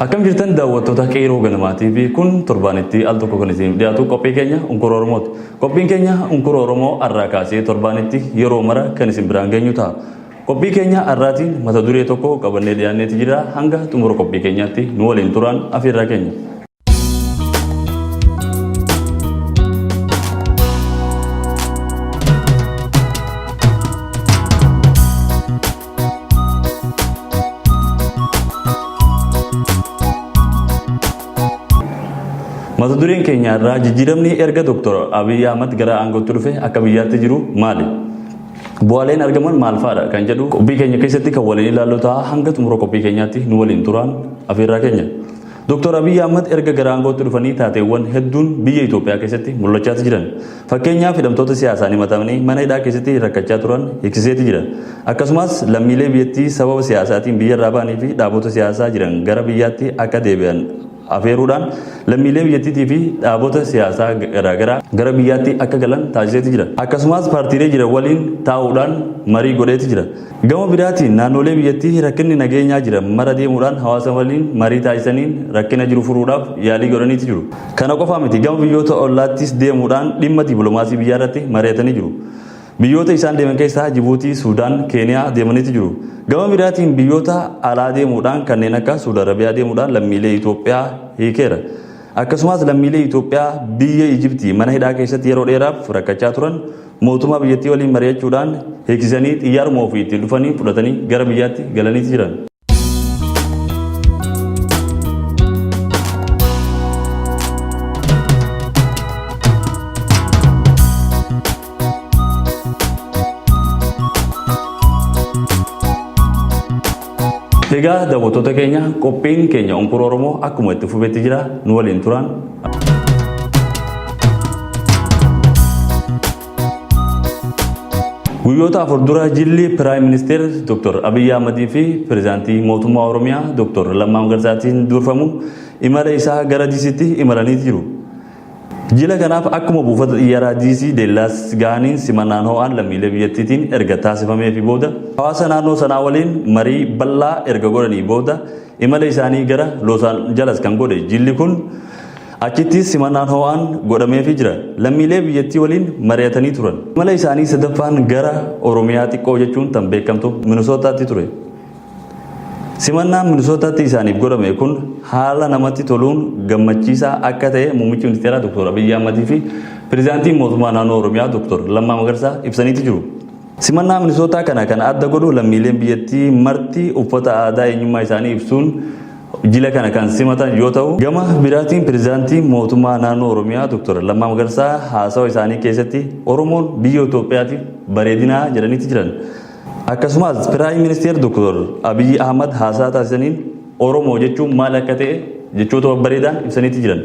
Akkam jirtan daawwattoota qeeroo ganamaatii fi kun torbaanitti al tokko kan isin dhiyaatu qophii keenya Unkuroo Oromooti. Qophiin keenya Unkuroo Oromoo har'aa kaasee torbaanitti yeroo mara kan isin biraan geenyu ta'a. Qophii keenya har'aatiin mata duree tokko qabannee dhiyaanneeti jira. Hanga xumura qophii keenyaatti nu waliin turaan afeerraa keenya. Mata dureen keenya irraa jijjiiramni erga Dr. Abiy Ahmed gara aangootti dhufe akka biyyaatti jiru maali? Bu'aaleen argaman maal fa'aadha kan jedhu qophii keenya keessatti kan waliin ilaallu ta'a. Hanga xumura qophii keenyaatti nu waliin turaan afeerraa keenya. Dr. Abiy Ahmed erga gara aangootti dhufanii taateewwan hedduun biyya Itoophiyaa keessatti mul'achaa jiran. Fakkeenyaaf hidhamtoota siyaasaa himatamanii mana hidhaa keessatti rakkachaa turan hiiksiseeti jira. Akkasumas lammiilee biyyattii sababa siyaasaatiin biyyarraa ba'anii fi dhaabota siyaasaa jiran gara biyyaatti akka deebi'an afeeruudhaan lammiilee biyyattii fi dhaabota siyaasaa garaagaraa gara biyyaatti akka galan taasiseeti jira. Akkasumas paartiilee jiran waliin taa'uudhaan marii godheeti jira. Gama biraatiin naannolee biyyattii rakkinni nageenyaa jiran mara deemuudhaan hawaasa waliin marii taasisaniin rakkina jiru furuudhaaf yaalii godhaniiti jiru. Kana qofaa miti gama biyyoota ollaattis deemuudhaan dhimma dippiloomaasii biyyaa irratti mari'atanii jiru. Biyyoota isaan deeman keessaa Jibuutii, Suudaan, Keeniyaa deemaniiti jiru. Gama biraatiin biyyoota alaa deemuudhaan kanneen akka Suudi Arabiyaa deemuudhaan lammiilee Itoophiyaa hiikeera. Akkasumas lammiilee Itoophiyaa biyya Ijiptii mana hidhaa keessatti yeroo dheeraaf rakkachaa turan mootummaa biyyattii waliin mari'achuudhaan hiiksisanii xiyyaaruma ofii ittiin dhufanii fudhatanii gara biyyaatti galaniiti jiran. Egaa daawwattoota keenya qophiin keenya Unkuroo Oromoo akkuma itti fufetti jira nu waliin turaan. Guyyoota afur dura jilli Piraayim Ministeer Dr. Abiy Ahmed fi Pireezidaantii Mootummaa Oromiyaa Dr. Lammaa Magarsaatiin durfamu imala isaa gara Diisiitti imalanii jiru. Jila kanaaf akkuma buufata xiyyaaraa Diisii Deellaas ga'aniin simannaan ho'aan lammiilee biyyattiitiin erga taasifamee fi booda hawaasa naannoo sanaa waliin marii bal'aa erga godhanii booda imala isaanii gara Los Angeles kan godhe jilli kun achittis simannaan ho'aan godhameefii jira. Lammiilee biyyattii waliin mari'atanii turan. Imala isaanii sadaffaan gara Oromiyaa xiqqoo jechuun tan beekamtu Minisootaatti ture. Simannaan Minisootaatti isaaniif godhame kun haala namatti toluun gammachiisaa akka ta'e muummichi ministeeraa Dr. Abiy Ahmed fi Pireezidaantiin Mootummaa Naannoo Oromiyaa Dr. Lammaa Magarsaa ibsaniiti jiru. Simannaa Minisootaa kana kan adda godhu lammiileen biyyattii marti uffata aadaa eenyummaa isaanii ibsuun jila kana kan simatan yoo ta'u, gama biraatiin Pireezidaantiin Mootummaa Naannoo Oromiyaa Dr. Lammaa Magarsaa haasawa isaanii keessatti Oromoon biyya Itoophiyaatiif bareedinaa jedhaniiti jiran. Akkasumas Piraayim Ministeer Dr. Abiy Ahmed haasaa taasisaniin Oromoo jechuun maal akka ta'e jechoota babbareedaan ibsaniiti jiran.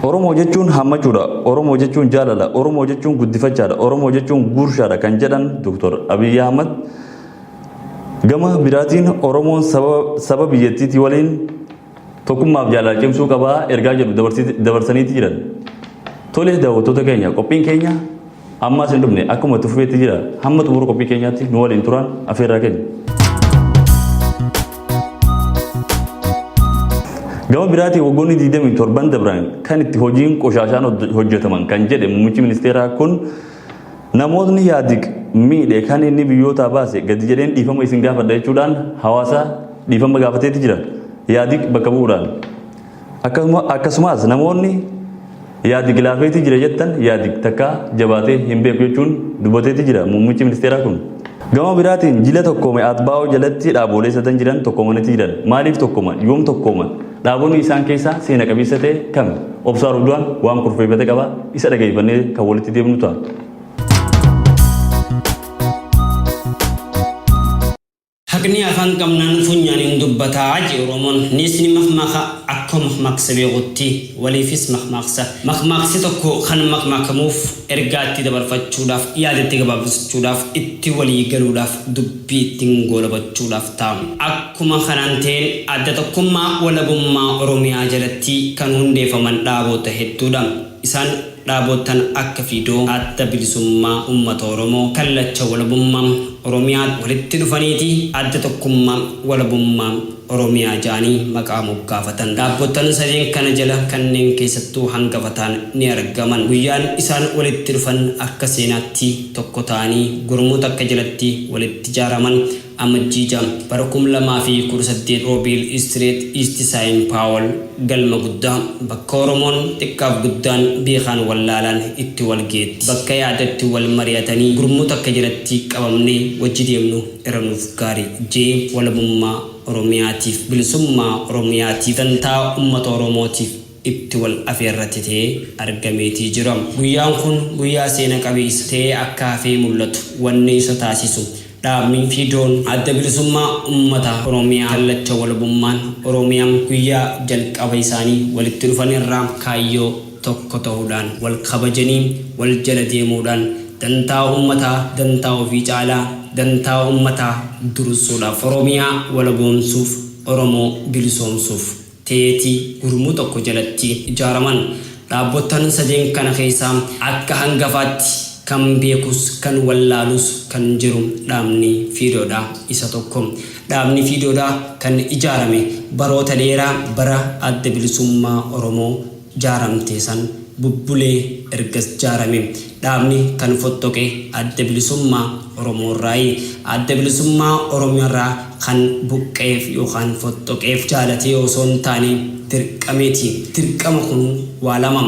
Oromoo jechuun hammachuudha, Oromoo jechuun jaalala, Oromoo jechuun guddifachaadha, Oromoo jechuun gurshaadha kan jedhan Dr. Abiy Ahmed gama biraatiin Oromoon saba biyyattiitii waliin tokkummaaf jaalala cimsuu qabaa ergaa jedhu dabarsaniiti jiran. Tole daawwattoota keenya qophiin keenya amma isin dhumne akkuma itti fufeetti jira. Hamma xumura qophii keenyaatti nu waliin turaan afeerraa keenya. Gama biraatiin waggoonni 27 dabran kan itti hojiin qoshaashaan hojjetaman kan jedhe muummichi ministeeraa kun namootni yaadik miidhe kan inni biyyootaa baase gadi jedheen dhiifama isin gaafadha jechuudhaan hawaasa dhiifama gaafateeti jira. Yaadik bakka bu'uudhaan. Akkasumas namoonni yaadik laafeeti jira jettan yaadik takka jabaatee hin beeku jechuun dubbateeti jira muummichi ministeeraa kun. Gama biraatiin jila tokkoome atbaa'oo jalatti dhaabolee satan jiran tokkoomaniiti jiran. Maaliif tokkooman? Yoom tokkooman? Dhaabonni isaan keessaa seena qabeessa ta'e kami? Obsaa Rudwaan waan kurfeeffate qaba. Isa dhageeffannee kan walitti deemnu ta'a. Haqni afaan qabnaan funyaaniin dubbataa jedhu Oromoon nisni makmaka akka makmaaksa beekutti waliifis makmaaksa. Makmaaksi tokko kan makmaakamuuf ergaatti dabarfachuudhaaf yaadatti gabaabsachuudhaaf itti walii galuudhaaf dubbii ittiin goolabachuudhaaf ta'u. Akkuma kanaan ta'een adda tokkummaa walabummaa Oromiyaa jalatti kan hundeeffaman dhaaboota hedduudha. Isaan dhaabotan akka fidoo adda bilisummaa uummata Oromoo kallacha walabummaa Oromiyaa walitti dhufaniiti adda tokkummaa walabummaa Oromiyaa jaanii maqaa moggaafatan. Dhaabbotan sadeen kana jala kanneen keessattuu hangafatan ni argaman. Guyyaan isaan walitti dhufan akka seenaatti tokko ta'anii gurmuuta akka jalatti walitti ijaaraman amajjiija bara 2018 Robil Street East Saint Paul galma guddaa bakka Oromoon xiqqaaf guddaan beekan wallaalaan itti wal geetti bakka yaadatti wal mari'atanii gurmuuta akka jalatti qabamnee wajji deemnu iranuuf gaarii jee walabummaa Oromiyaatiif bilisummaa Oromiyaatiif dantaa uummata Oromootiif itti wal afeerratti ta'ee argameetii jira. Guyyaan kun guyyaa seena qabeessa ta'ee akka hafee mul'atu wanni isa taasisu dhaabni fiidoon adda bilisummaa uummata Oromiyaa kallacha walabummaan Oromiyaan guyyaa jalqaba isaanii walitti dhufanirraa kaayyoo tokko ta'uudhaan wal kabajanii wal jala deemuudhaan dantaa uummataa dantaa ofii caalaa dantaa uummataa dursuudhaaf Oromiyaa walaboomsuuf Oromoo bilisoomsuuf teetii gurmuu tokko jalatti ijaaraman. Dhaabbotan sadeen kana keessaa akka hangafaatti kan beekus kan wallaalus kan jiru dhaabni fiidoodha isa tokko. Dhaabni fiidoodha kan ijaarame baroota dheeraa bara adda bilisummaa Oromoo ijaaramte san bubbulee ergas ijaarame. Dhaabni kan fottoqe adda bilisummaa Oromoo irraa adda bilisummaa Oromoo irraa kan buqqeef yookaan fottoqeef jaalatee osoo hin taane dirqameeti. Dirqama kun waa lama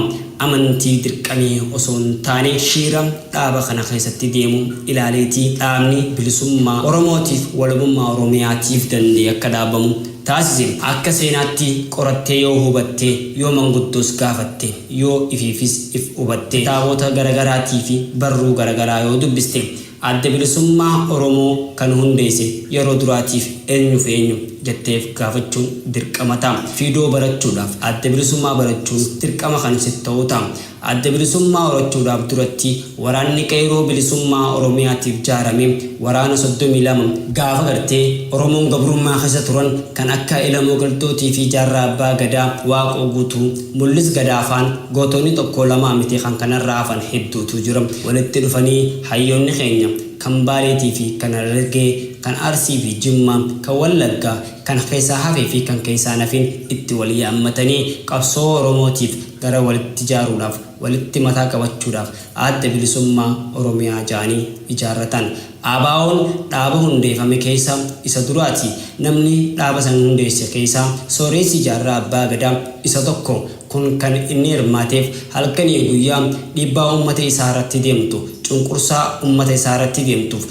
amantii dirqamee osoo hin taane shiira dhaaba kana keessatti deemu ilaaleetii dhaabni bilisummaa Oromootiif walabummaa Oromiyaatiif danda'e akka dhaabamu taasise. Akka seenaatti qorattee yoo hubatte yoo manguddoos gaafatte yoo ifiifis if hubatte kitaabota garaagaraatii fi barruu garaagaraa yoo dubbiste adda bilisummaa Oromoo kan hundeesse yeroo duraatiif eenyuuf eenyu jetteef gaafachuun dirqama ta'a. Fiidoo barachuudhaaf adda bilisummaa barachuun dirqama kan sitti ta'u ta'a. Adda bilisummaa barachuudhaaf duratti waraanni qeeroo bilisummaa Oromiyaatiif ijaarame waraana 32 gaafa gartee Oromoon gabrummaa keessa turan kan akka Ilamoo Galtootii fi Jaarraa Abbaa Gadaa Waaqoo Guutuu Mul'is Gadaafaan gootonni tokko lama miti kan kanarraa hafan hedduutu jira. Walitti dhufanii hayyoonni keenya kan Baaleetii fi kan Harargee kan Arsii fi Jimmaa kan Wallaggaa kan keessaa hafee fi kan keessaa nafin itti wal yaammatanii qabsoo Oromootiif gara walitti ijaaruudhaaf walitti mataa qabachuudhaaf adda bilisummaa Oromiyaa jaanii ijaarratan. ABO'n dhaaba hundeeffame keessa isa duraati. Namni dhaaba san hundeesse keessa sooressi Jaarraa Abbaa Gadaa isa tokko. Kun kan inni hirmaateef halkanii guyyaa dhiibbaa uummata isaa irratti deemtu cunqursaa uummata isaa irratti deemtuuf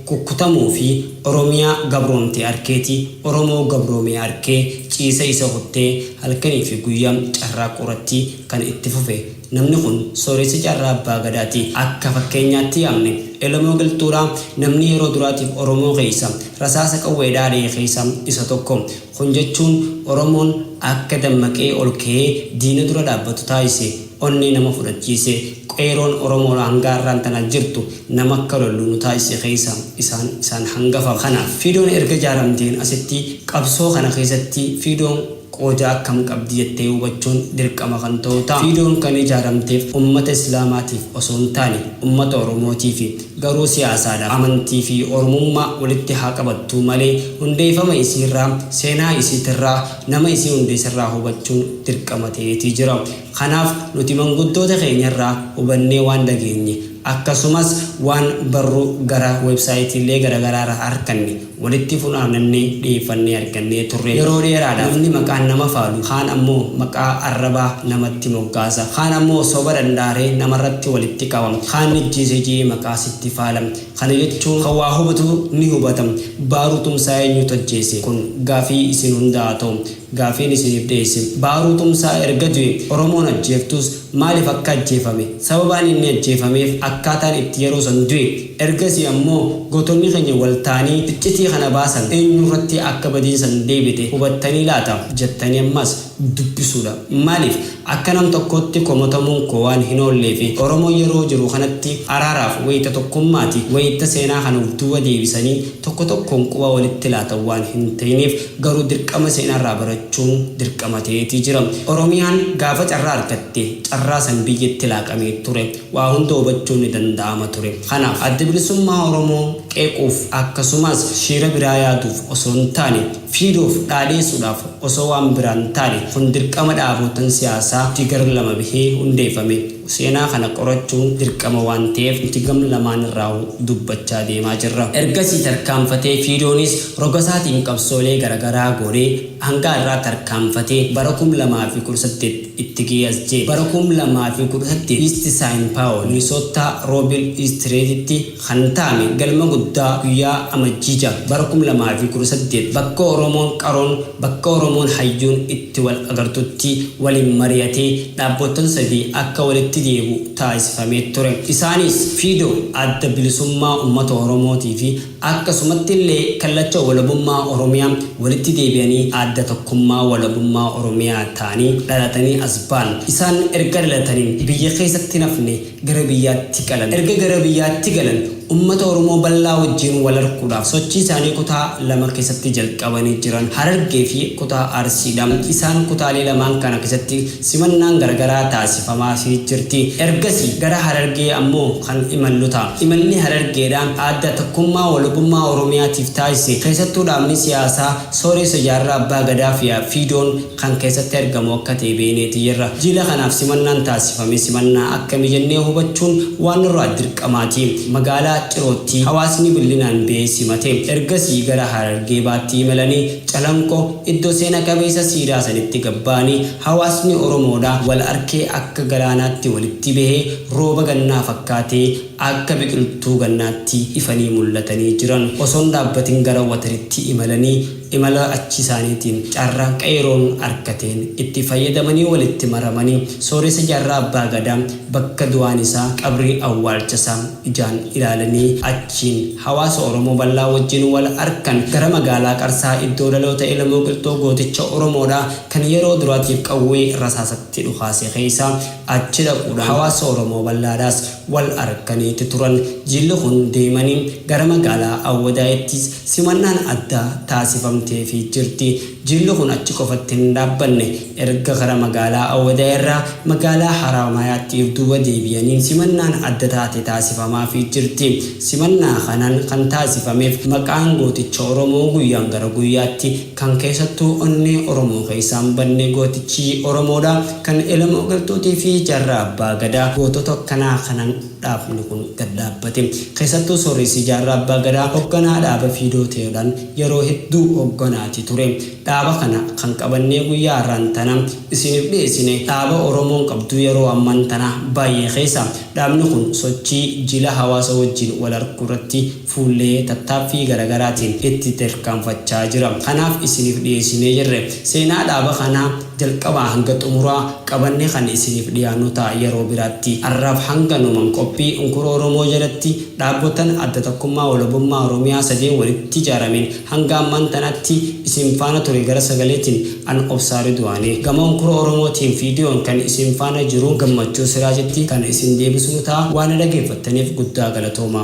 kukkutamuu fi Oromiyaa gabroomte arkeeti Oromoo gabroomee arkee ciisa isa hottee halkanii fi guyyaa carraa qoratti kan itti fufe. Namni kun sooressi Jaarraa Abbaa Gadaati. Akka fakkeenyaatti yaamne Ilamoo Galtuuraa namni yeroo duraatiif Oromoo keessa rasaasa qawwee dhaadhee keessa isa tokko. Kun jechuun Oromoon akka dammaqee ol ka'ee diina dura dhaabbatu taasise onni nama fudhachiise qeeroon Oromoo hangaarraan tana jirtu nama akka lollu nu taasise keessa isaan hangafa. Kanaaf fiidoon erga ijaaramteen asitti qabsoo kana keessatti fiidoon qooda akkam qabdi jettee hubachuun dirqama kan ta'u ta'a. Fiidoon kan ijaaramteef uummata Islaamaatiif osoo hin taane uummata Oromootiif garuu siyaasaadhaaf amantii fi Oromummaa walitti haa qabattu malee hundeeffama isiirraa seenaa isiitirraa nama isii hundeessirraa hubachuun dirqama ta'eetii jira. Kanaaf nuti manguddoota keenyarraa hubannee waan dhageenye akkasumas waan barruu gara websaayitiilee garaagaraa arganne walitti funaanannee dhiyeeffannee argannee turre. Yeroo dheeraadhaaf namni maqaan nama faalu kaan ammoo maqaa arrabaa namatti moggaasa kaan ammoo soba dandaaree namarratti walitti qabama kaan ijjiise jee maqaa sitti faalam. Kana jechuun kan waa hubatu ni hubatam. Baaruu Tumsaa eenyutu ajjeese? Kun gaafii isin hundaa ta'u gaafiin isiniif dhiyeesse. Baaruu Tumsaa erga du'e Oromoon ajjeeftus maaliif akka ajjeefame sababaan inni ajjeefameef akkaataan itti yeroo san du'e ergasii ammoo gootonni keenya waltaanii iccitii kana baasan eenyurratti akka badiinsan deebite hubattanii laata jettanii ammas dubbisuudha. Maaliif akka nam tokkotti komotamuun koo waan hin oolleefi Oromoo yeroo jiru kanatti araaraaf wayita tokkummaati wayita seenaa kana duuba deebisanii tokko tokkoon quba walitti laatan waan hin ta'iniif garuu dirqama seenaarraa barachuun dirqama ta'eetii jira. Oromiyaan gaafa carraa argatte carraa san biyyatti laaqamee ture waa hunda hubachuun ni danda'ama ture. Kanaaf adda bilisummaa Oromoo qeequuf akkasumas shiira biraa yaaduuf osoo hin taane fiidoof dhaadheessuudhaaf osoo waan biraan taane kun dirqama dhaabotan siyaasaa tigar lama bihee hundeeffame. Seenaa kana qorachuun dirqama waan ta'eef nuti gam lamaan irraa dubbachaa deemaa jirra. Ergasii tarkaanfatee fiidoonis rogasaatiin qabsoolee garaagaraa godhee hanga irraa tarkaanfatee bara 2018 itti geessee bara 2018 East St. Paul Minnesota Robil Streetitti kan taa'ame galma guddaa guyyaa amajjiija bara 2018 bakka Oromoon qaroon bakka Oromoon hayyuun itti wal agartutti waliin mari'atee dhaabbotan sadii akka walitti deebi'u taasifamee ture. Isaanis fiidoo adda bilisummaa uummata Oromootii fi akkasumatti illee kallacha walabummaa Oromiyaa walitti deebi'anii adda tokkummaa walabummaa Oromiyaa ta'anii dhalatanii as ba'an. Isaan erga dhalatanii biyya keessatti nafne gara biyyaatti galan. Erga gara biyyaatti galan ummata Oromoo bal'aa wajjin wal arguudhaaf sochii isaanii kutaa lama keessatti jalqabanii jiran Harargee fi kutaa Arsiidha. Isaan kutaalee lamaan kana keessatti simannaan garagaraa taasifamaa jirti. Ergasii gara Harargee ammoo kan imallu ta'a. Imalli Harargeedhaan adda tokkummaa walabummaa Oromiyaatiif taasise keessattuu dhaabni siyaasaa sooressa jaarraa abbaa gadaa fi fiidoon kan keessatti argamu akka ta'e beeneeti jirra. Jila kanaaf simannaan taasifame simannaa akkamii jennee hubachuun waan irraa dirqamaati. Magaalaa Cirootti hawaasni billinaan ba'ee simate. Ergasii gara Harargee baatti imalanii Calanqoo iddoo seena qabeessa siidaa sanitti gabbaanii hawaasni Oromoodhaa wal arkee akka galaanaatti walitti bahee rooba gannaa fakkaatee akka biqiltuu gannaatti ifanii mul'atanii jiran osoo dhaabbatiin gara wataritti imalanii imala achi isaaniitiin carraa qeeroon argateen itti fayyadamanii walitti maramanii sooressa jaarraa abbaa gadaa bakka du'aan isaa qabrii awwaalchasaa ijaan ilaalanii achiin hawaasa Oromoo bal'aa wajjin wal arkan gara magaalaa Qarsaa iddoo dhaloota Ilmoo Qilxoo gooticha Oromoodhaa kan yeroo duraatiif qawwee rasaasatti dhukaase keessa achi dhaquudhaan hawaasa Oromoo bal'aadhaas wal arkaniitti turan. Jilli kun deemanii gara magaalaa Awwadaayitti simannaan addaa taasifamtee fi jirti. Jilli kun achi qofatti hin dhaabbanne erga gara magaalaa Awwadaayirraa magaalaa Haramayaatti duuba deebi'anii simannaan adda taate taasifamaa fi jirti. Simannaa kanaan kan taasifameef maqaan gooticha Oromoo guyyaan gara guyyaatti kan keessattuu onnee Oromoo keessaan banne gootichi Oromoodhaa kan Ilmoo Qilxootii fi jaarraa abbaa gadaa gootota akkanaa kanan dhaabni kun gad dhaabbate. Keessattuu sooressi jaarraa abbaa gadaa hoogganaa dhaaba fiidoo ta'uudhaan yeroo hedduu hoogganaati ture. Dhaaba kana kan qabannee guyyaa har'aan tana isiniif dhiyeessine dhaaba Oromoon qabdu yeroo ammaan tana baay'ee keessa. Dhaabni kun sochii jila hawaasa wajjin wal arguu irratti fuullee tattaaffii garaagaraatiin itti tarkaanfachaa jira. Kanaaf isiniif dhiyeessinee jirre seenaa dhaaba kanaa jalqabaa hanga xumuraa qabannee kan isiniif dhiyaannu ta'a yeroo biraatti. Har'aaf hanga numan qophii Unkura Oromoo jalatti dhaabbotan adda tokkummaa walabummaa Oromiyaa sadeen walitti ijaarameen hanga ammaan tanaatti isin faana ture gara sagaleetiin an obsaari du'aanii gama Unkura Oromootiin fiidiyoon kan isin faana jiru gammachuu siraajetti kan isin deebisuu ta'a. Waan dhaggeeffattaniif guddaa galatooma.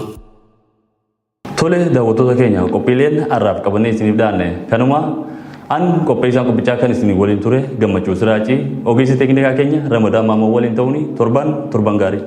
Tole daawwattoota keenya qophiileen har'aaf qabannee isiniif dhiyaanne kanuma an qopheessaan qophichaa kan isin waliin ture gammachuu siraajii ogeessi teeknikaa keenya Ramadaan Maamoo waliin ta'uun torban gaarii.